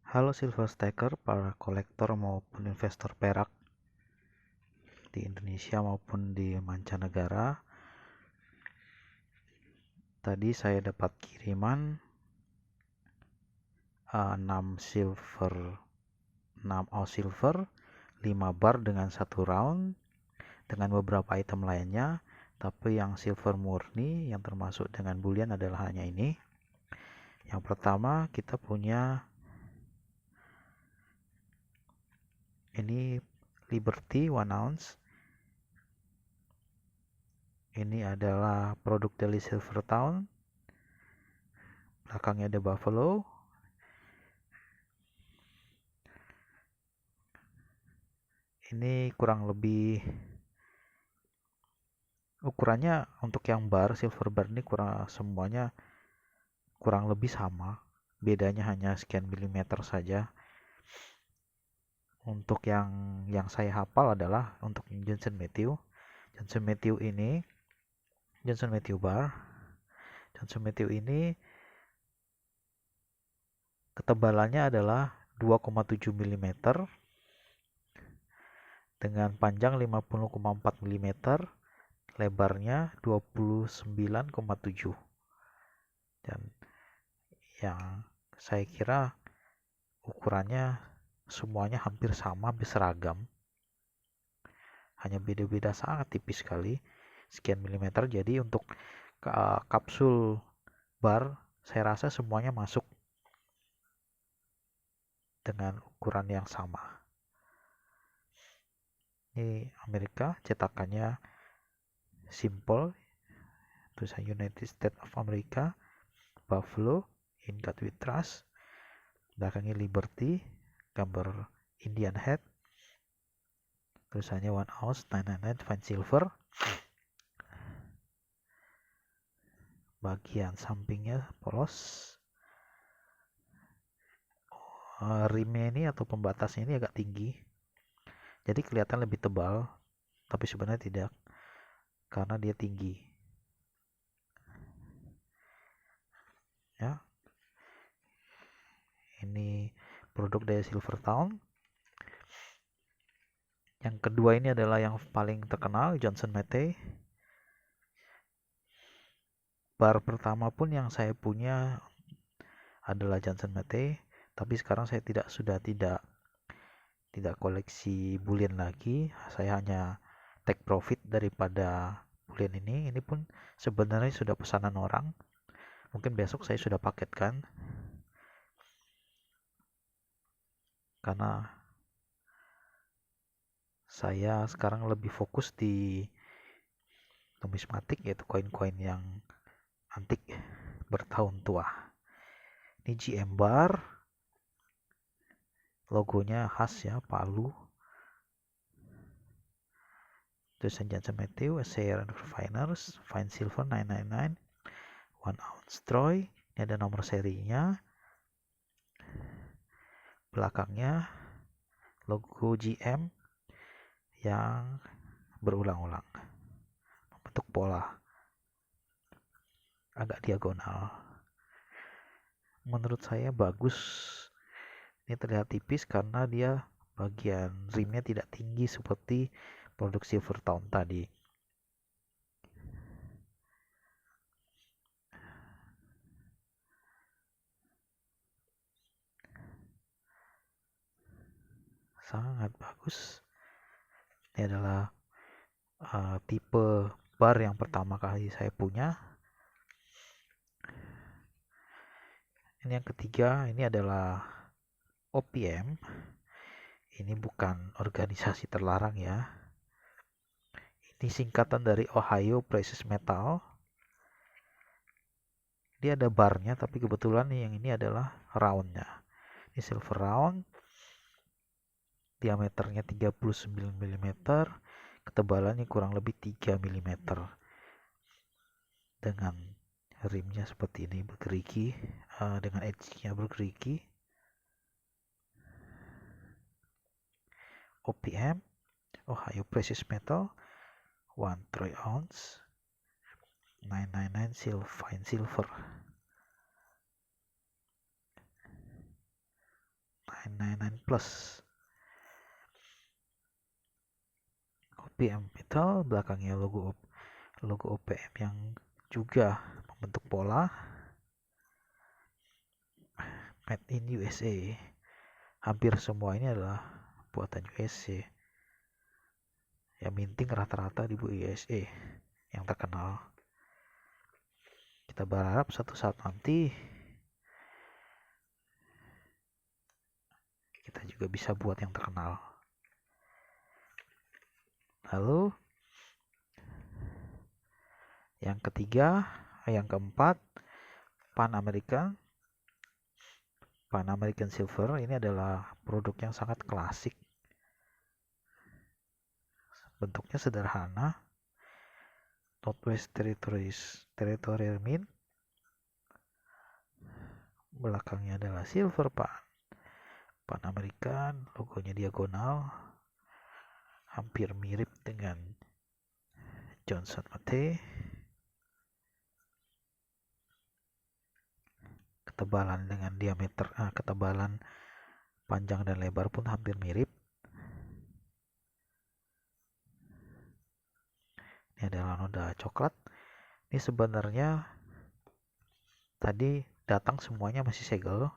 Halo Silver Staker, para kolektor maupun investor perak di Indonesia maupun di mancanegara. Tadi saya dapat kiriman 6 silver, 6 all silver, 5 bar dengan 1 round dengan beberapa item lainnya. Tapi yang silver murni yang termasuk dengan bullion adalah hanya ini. Yang pertama kita punya ini Liberty 1 ounce. Ini adalah produk dari Silvertown. Belakangnya ada Buffalo. Ini kurang lebih ukurannya untuk yang bar silver bar ini semuanya kurang lebih sama. Bedanya hanya sekian milimeter saja. Untuk yang saya hafal adalah untuk Johnson Matthey. Johnson Matthey ini Johnson Matthey bar. Johnson Matthey ini ketebalannya adalah 2,7 mm dengan panjang 50,4 mm, lebarnya 29,7. Dan yang saya kira ukurannya semuanya hampir sama, hampir seragam. Hanya beda-beda sangat tipis sekali, sekian milimeter. Jadi untuk kapsul bar, saya rasa semuanya masuk dengan ukuran yang sama. Ini Amerika, cetakannya simple, tulisan United States of America, Buffalo, In God We Trust. Belakangnya Liberty, gambar Indian Head, tulisannya 1 ounce 999 fine silver. Bagian sampingnya polos. Rimnya ini atau pembatasnya ini agak tinggi, jadi kelihatan lebih tebal, tapi sebenarnya tidak karena dia tinggi ya. Ini produk dari Silvertown. Yang kedua ini adalah yang paling terkenal, Johnson Matthey. Bar pertama pun yang saya punya adalah Johnson Matthey, tapi sekarang saya sudah tidak koleksi bullion lagi. Saya hanya take profit daripada bullion ini. Ini pun sebenarnya sudah pesanan orang. Mungkin besok saya sudah paketkan. Karena saya sekarang lebih fokus di numismatik, yaitu koin-koin yang antik bertahun tua. Ini GM bar, logonya khas ya, palu. Tulisan Johnson Matthey, Sayer and Refiners, Fine Silver 999, 1 ounce Troy. Ini ada nomor serinya. Belakangnya logo GM yang berulang-ulang, membentuk pola agak diagonal. Menurut saya bagus. Ini terlihat tipis karena dia bagian rimnya tidak tinggi seperti produk Silvertown tadi. Sangat bagus. Ini adalah tipe bar yang pertama kali saya punya. Ini yang ketiga, ini adalah OPM. Ini bukan organisasi terlarang ya. Ini singkatan dari Ohio Precious Metal. Dia ada barnya, tapi kebetulan yang ini adalah roundnya. Ini silver round, diameternya 39 mm, ketebalannya kurang lebih 3 mm, dengan rimnya seperti ini bergerigi, dengan edge-nya bergerigi. OPM, Ohio Precious Metal, 1 troy ounce 999 fine silver. 999 plus. OPM metal, belakangnya logo OPM yang juga membentuk pola. Made in USA. Hampir semua ini adalah buatan USA. Ya minting rata-rata di USA yang terkenal. Kita berharap suatu saat nanti kita juga bisa buat yang terkenal. Lalu yang keempat, Pan American Silver. Ini adalah produk yang sangat klasik. Bentuknya sederhana. Northwest Territorial Mint. Belakangnya adalah silver Pan American, logonya diagonal. Hampir mirip dengan Johnson Matthey. Ketebalan dengan ketebalan panjang dan lebar pun hampir mirip. Ini adalah noda coklat. Ini sebenarnya tadi datang semuanya masih segel.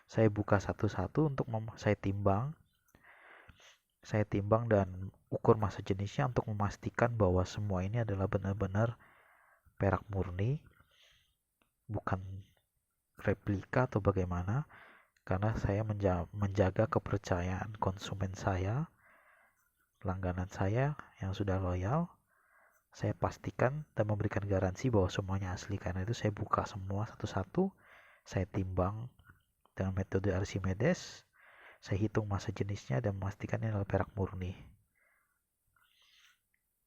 Saya buka satu-satu untuk saya timbang. Saya timbang dan ukur massa jenisnya untuk memastikan bahwa semua ini adalah benar-benar perak murni, bukan replika atau bagaimana. Karena saya menjaga kepercayaan konsumen saya, langganan saya yang sudah loyal. Saya pastikan dan memberikan garansi bahwa semuanya asli. Karena itu saya buka semua satu-satu, saya timbang dengan metode Archimedes, saya hitung massa jenisnya dan memastikan ini adalah perak murni.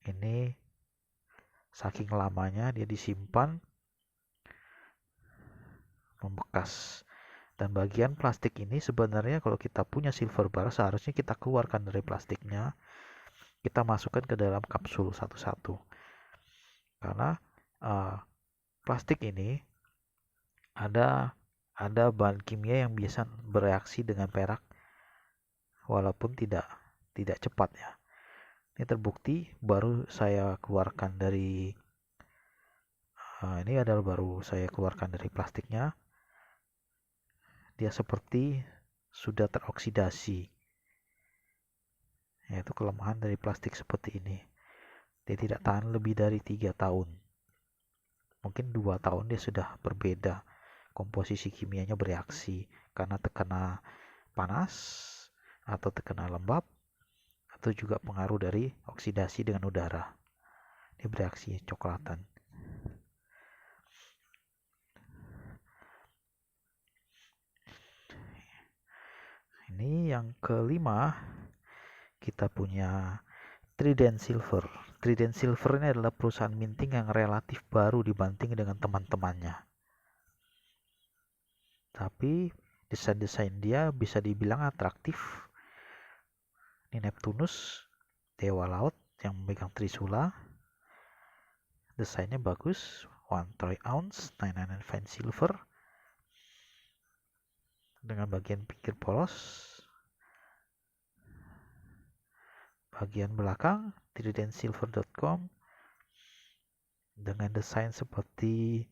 Ini saking lamanya dia disimpan, membekas. Dan bagian plastik ini sebenarnya kalau kita punya silver bar, seharusnya kita keluarkan dari plastiknya, kita masukkan ke dalam kapsul satu-satu. Karena plastik ini ada bahan kimia yang biasa bereaksi dengan perak walaupun tidak cepat ya. Ini terbukti baru saya keluarkan dari baru saya keluarkan dari plastiknya. Dia seperti sudah teroksidasi. Yaitu kelemahan dari plastik seperti ini. Dia tidak tahan lebih dari 3 tahun. Mungkin 2 tahun dia sudah berbeda. Komposisi kimianya bereaksi karena terkena panas atau terkena lembab atau juga pengaruh dari oksidasi dengan udara. Dia bereaksi coklatan. Ini yang kelima, kita punya Trident Silver. Trident Silver ini adalah perusahaan minting yang relatif baru dibanding dengan teman-temannya. Tapi desain-desain dia bisa dibilang atraktif. Ini Neptunus, dewa laut yang memegang trisula. Desainnya bagus, 1 troy ounce, 999 fine silver. Dengan bagian pinggir polos. Bagian belakang tridentsilver.com dengan desain seperti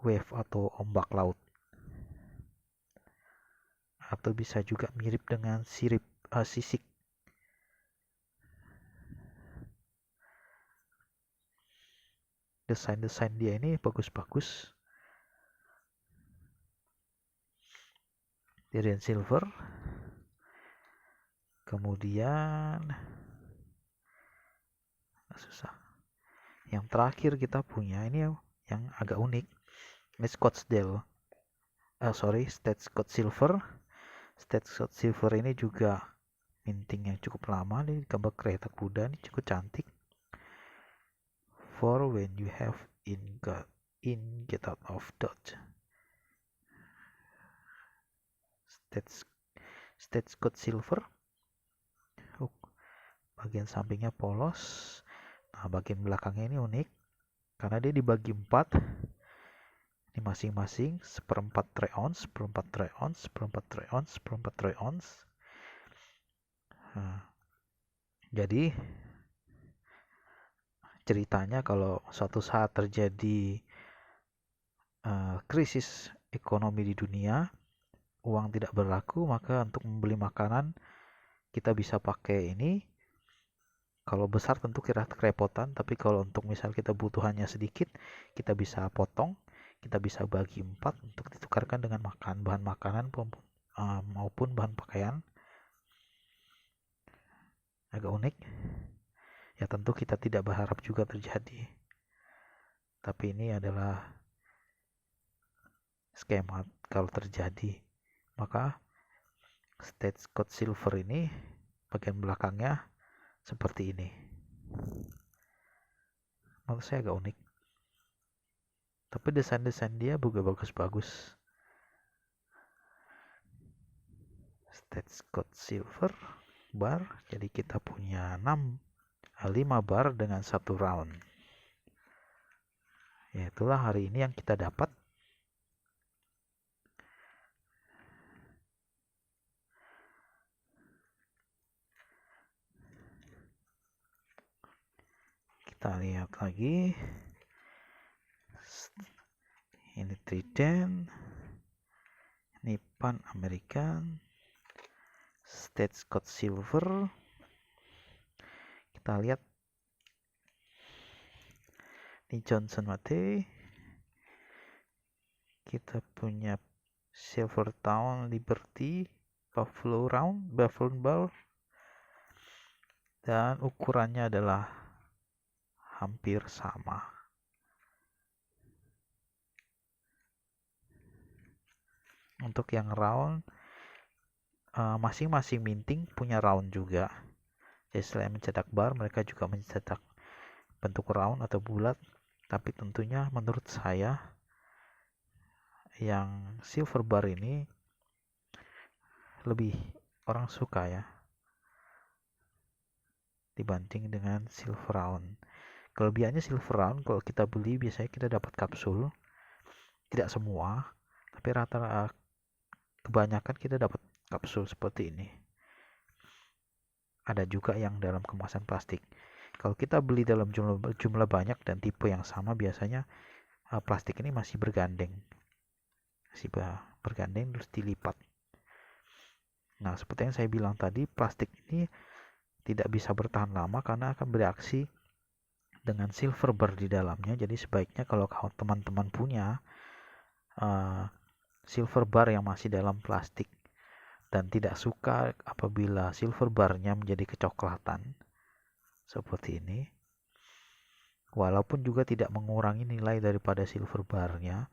wave atau ombak laut, atau bisa juga mirip dengan sisik. Desain dia ini bagus-bagus. Trident silver. Kemudian susah. Yang terakhir kita punya ini yang agak unik. Ini State Scott Silver. State Scott Silver ini juga minting yang cukup lama. Ini gambar kereta kuda, ini cukup cantik. For when you have get out of Dodge. State Scott Silver. Bagian sampingnya polos. Nah, bagian belakangnya ini unik karena dia dibagi 4. Ini masing-masing seperempat troy ounce, seperempat troy ounce, seperempat troy ounce, seperempat troy ounce. Nah, jadi ceritanya kalau suatu saat terjadi krisis ekonomi di dunia, uang tidak berlaku, maka untuk membeli makanan kita bisa pakai ini. Kalau besar tentu kira kerepotan, tapi kalau untuk misal kita butuhannya sedikit, kita bisa potong, kita bisa bagi 4 untuk ditukarkan dengan bahan makanan maupun bahan pakaian. Agak unik. Ya tentu kita tidak berharap juga terjadi. Tapi ini adalah skema kalau terjadi. Maka Stagecoach Silver ini bagian belakangnya seperti ini. Menurut saya agak unik. Tapi desain-desain dia juga bagus-bagus. Stagecoach Silver bar. Jadi kita punya 5 bar dengan 1 round. Ya, itulah hari ini yang kita dapat. Kita lihat lagi. Ini Trident. Ini Pan American. Stagecoach Silver. Kita lihat. Ini Johnson Mate. Kita punya Silvertown Liberty, Buffalo Ball, dan ukurannya adalah hampir sama. Untuk yang round, masing-masing minting punya round juga. Jadi selain mencetak bar, mereka juga mencetak bentuk round atau bulat. Tapi tentunya menurut saya yang silver bar ini lebih orang suka ya dibanding dengan silver round. Kelebihannya silver round kalau kita beli biasanya kita dapat kapsul, tidak semua, tapi rata-rata kebanyakan kita dapat kapsul seperti ini. Ada juga yang dalam kemasan plastik. Kalau kita beli dalam jumlah banyak dan tipe yang sama, biasanya plastik ini masih bergandeng, terus dilipat. Nah, seperti yang saya bilang tadi, plastik ini tidak bisa bertahan lama karena akan bereaksi dengan silver bar di dalamnya. Jadi sebaiknya kalau teman-teman punya silver bar yang masih dalam plastik dan tidak suka apabila silver barnya menjadi kecoklatan seperti ini, walaupun juga tidak mengurangi nilai daripada silver barnya,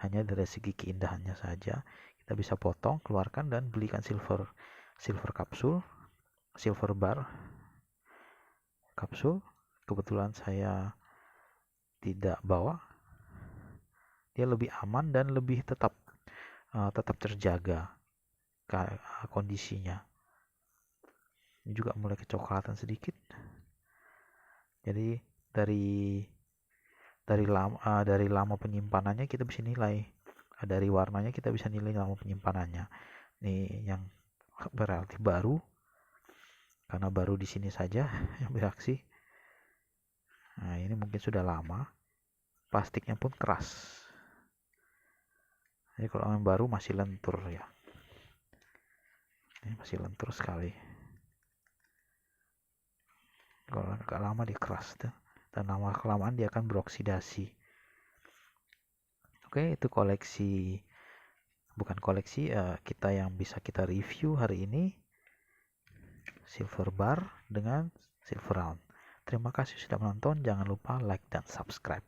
hanya dari segi keindahannya saja, kita bisa potong, keluarkan, dan belikan silver kapsul, silver bar kapsul. Kebetulan saya tidak bawa, dia lebih aman dan lebih tetap terjaga kondisinya. Ini juga mulai kecoklatan sedikit. Jadi dari lama penyimpanannya kita bisa nilai, dari warnanya kita bisa nilai lama penyimpanannya. Ini yang berarti baru, karena baru di sini saja yang bereaksi. Nah, ini mungkin sudah lama, plastiknya pun keras. Jadi kalau yang baru masih lentur ya, ini masih lentur sekali. Kalau agak lama dia keras dan lama kelamaan dia akan beroksidasi. Oke, itu kita yang bisa kita review hari ini, silver bar dengan silver round. Terima kasih sudah menonton, jangan lupa like dan subscribe.